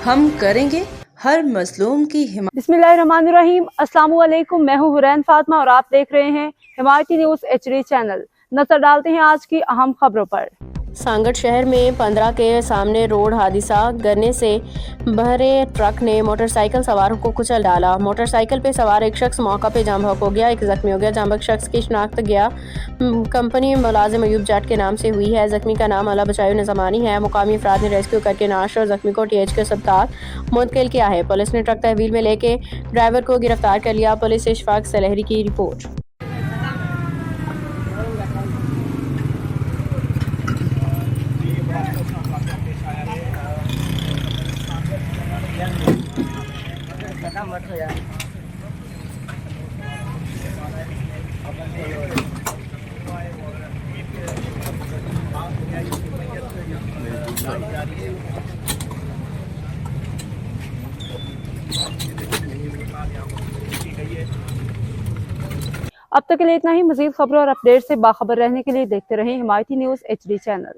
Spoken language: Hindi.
हम करेंगे हर मजलूम की हिमायत। बिस्मिल्लाहिर्रहमानिर्रहीम। अस्सलाम वालेकुम। मैं हूँ हुरैन फातिमा और आप देख रहे हैं हिमायती न्यूज़ HD चैनल। नजर डालते हैं आज की अहम खबरों पर। सांगड़ शहर में 15 के सामने रोड हादसा गिरने से भरे ट्रक ने मोटरसाइकिल सवारों को कुचल डाला। मोटरसाइकिल पे सवार एक शख्स मौका पे जाम बहक हो गया, एक जख्मी हो गया। जाम बहक शख्स की शिनाख्त गया कंपनी मुलाजिम अयूब जाट के नाम से हुई है। जख्मी का नाम अला बचायो नजमानी है। मुकामी अफराद ने रेस्क्यू करके नाश और जख्मी को TH के अस्पताल मुंतकिल किया है। पुलिस ने ट्रक तहवील में लेके ड्राइवर को गिरफ्तार कर लिया। पुलिस से इशफाक सलहरी की रिपोर्ट। अब तक के लिए इतना ही। मजीद खबरों और अपडेट से बाखबर रहने के लिए देखते रहें हिमायती न्यूज़ HD चैनल।